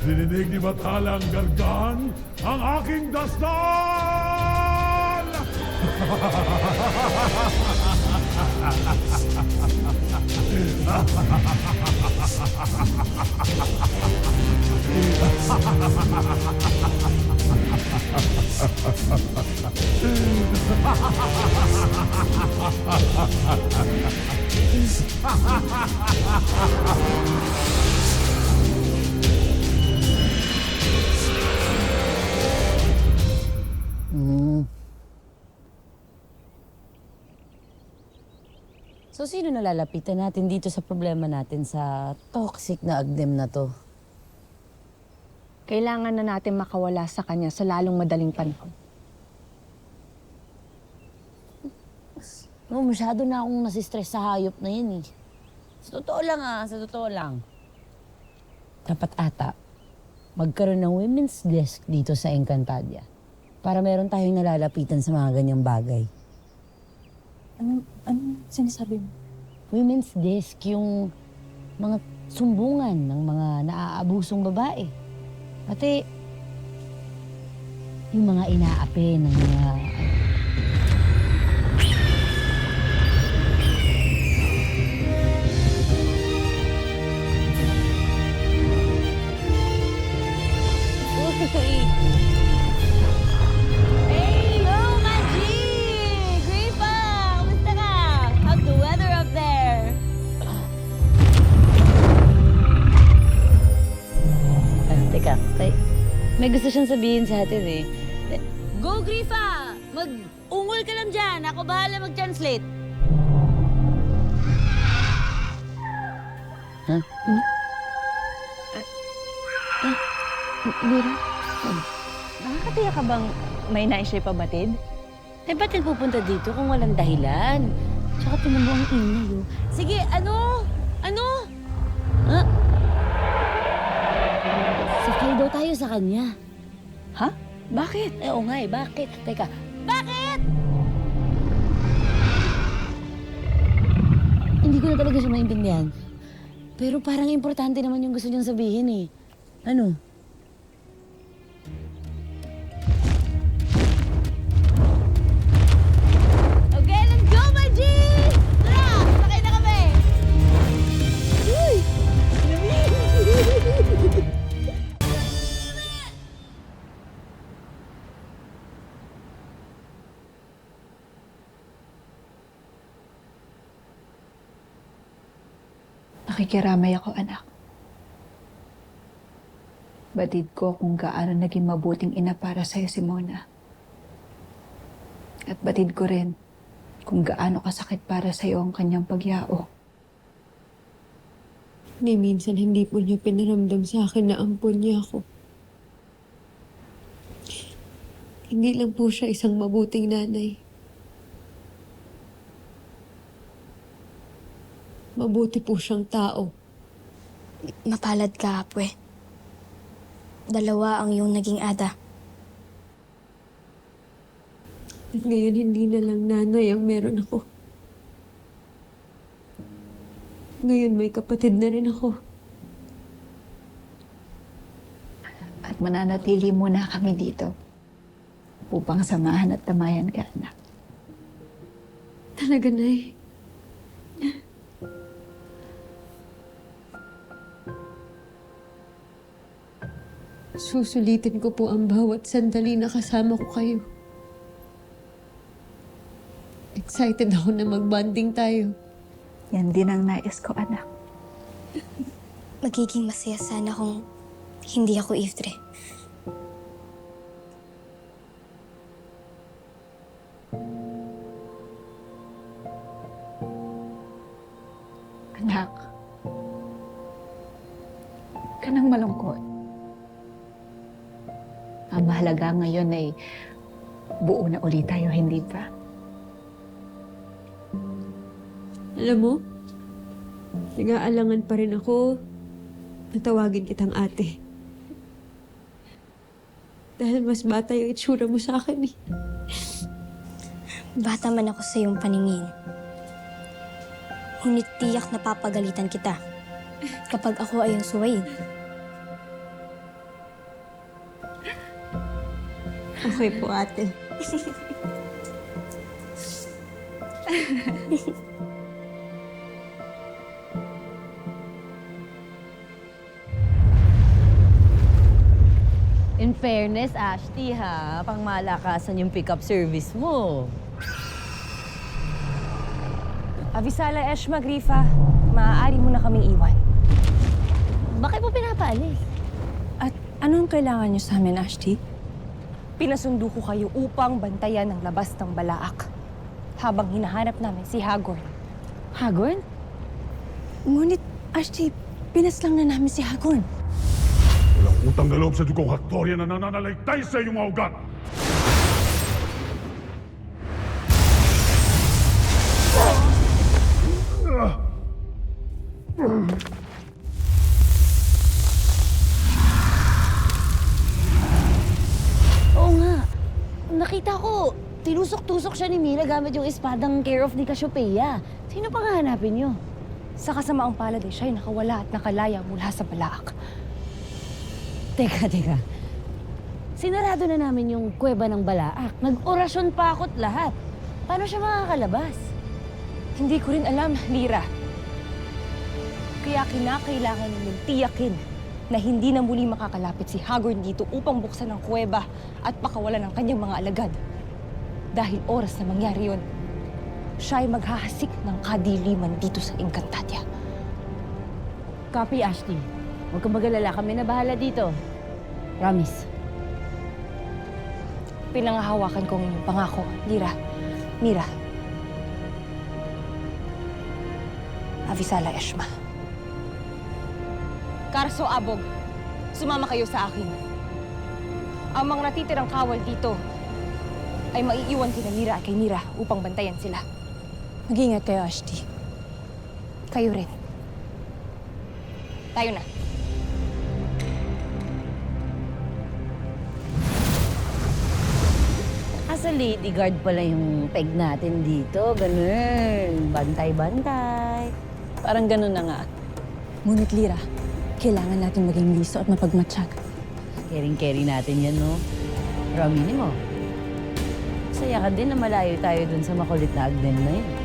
Dininig ni Batalang Gargan ang aking dasal! So, sino nalalapitan natin dito sa problema natin sa toxic na agnem na to? Kailangan na natin makawala sa kanya sa lalong madaling panahon. No, masyado na akong nasistress sa hayop na yan eh. Sa totoo lang sa totoo lang. Dapat ata, magkaroon ng women's desk dito sa Encantadia. Para meron tayong nalalapitan sa mga ganyang bagay. Anong sinasabi mo? Women's desk, yung mga sumbungan ng mga naaabusong babae. Pati, yung mga inaapi ng mga... Uy! Hey, yo, Maji! Gripa! Kumusta ka? How's the weather up there? Teka. May gusto siyang sabihin sa atin eh. Go, Grifa! Mag-ungol ka lang dyan. Ako bahala mag-translate. Ha? Lira, nakakatiya ka bang may nais siya pabatid? Eh, ba't pupunta dito kung walang dahilan? Tsaka tinan mo ang ingay, oh. Sige, ano? Ano? Ha? Sakay daw tayo sa kanya. Ha? Bakit? Eh, oo nga eh. Bakit? Teka. Bakit? Hindi ko na talaga siya maintindihan. Pero parang importante naman yung gusto niyang sabihin eh. Ano? Okay, let's go, Maji! Tara! Sakay na kami! Uy! Nakikiramay ako, anak. Batid ko kung gaano naging mabuting ina para sa'yo si Mona. At batid ko rin kung gaano kasakit para sa'yo ang kanyang pagyao. Ni minsan hindi po niya pinaramdam sa akin na ampun niya ako. Hindi lang po siya isang mabuting nanay. Mabuti po siyang tao. Mapalad ka, Apwe. Dalawa ang iyong naging ada. At ngayon hindi na lang nanay ang meron ako. Ngayon may kapatid na rin ako. At mananatili muna kami dito upang samahan at tamayan ka, anak. Talaga, Nay. Susulitin ko po ang bawat sandali na kasama ko kayo. Excited ako na mag-bonding tayo. Yan din ang nais ko, anak. Magiging masaya sana kung hindi ako Iftre. Anak, huwag ka nang malungkot. Ang mahalaga ngayon ay buo na ulit tayo, hindi ba? Alam mo, nag-aalangan pa rin ako na tawagin kitang ate. Dahil mas bata yung itsura mo sa akin eh. Bata man ako sa iyong paningin. Ngunit tiyak na papagalitan kita kapag ako ay ang suwayin. Okay po, ate. In fairness, Ashti ha, pang malakasan yung pick-up service mo. Avisala Eshma Grifa, maaari mo na kaming iwan. Bakit mo pinapaalis? At anong kailangan niyo sa amin, Ashti? Pinasundo ko kayo upang bantayan ang labas ng Balaak habang hinahanap namin si Hagorn. Hagorn? Ngunit, Ashti, pinaslang na namin si Hagorn. Walang utang na loob sa dugong Haktorya na nananalaytay sa iyong mga ugat! Oo nga. Nakita ko, tinusok-tusok siya ni Mira gamit yung espadang care of ni Cassiopeia. Sino pang hahanapin niyo? Sa kasamaang palad ay siya'y nakawala at nakalaya mula sa Balaak. Teka. Sinarado na namin yung kuweba ng Balaak. Nag-orasyon pa ako't lahat. Paano siya makakalabas? Hindi ko rin alam, Lira. Kaya kinakailangan ninyong tiyakin na hindi na muli makakalapit si Hagorn dito upang buksan ang kuweba at pakawalan ang kanyang mga alagad. Dahil oras na mangyari yun, siya ay maghahasik ng kadiliman dito sa Encantadia. Copy, Ashti. Huwag kang magalala. Kami na bahala dito. Promise. Pinangahawakan ko ang inyong pangako, Lira. Mira. Avisala Eshma. Karso Abog, sumama kayo sa akin. Ang mga natitirang kawal dito ay maiiwan kina Mira at kay Mira upang bantayan sila. Mag-ingat kayo, Ashti. Kayo rin. Tayo na. Asa lady guard pala yung peg natin dito. Ganun. Bantay-bantay. Parang ganun na nga. Ngunit Lira, kailangan natin maging liso at mapagmatsyag. Caring-carry natin yan, no? Pero aminin mo, saya ka din na malayo tayo dun sa makulit na Agnem na yun.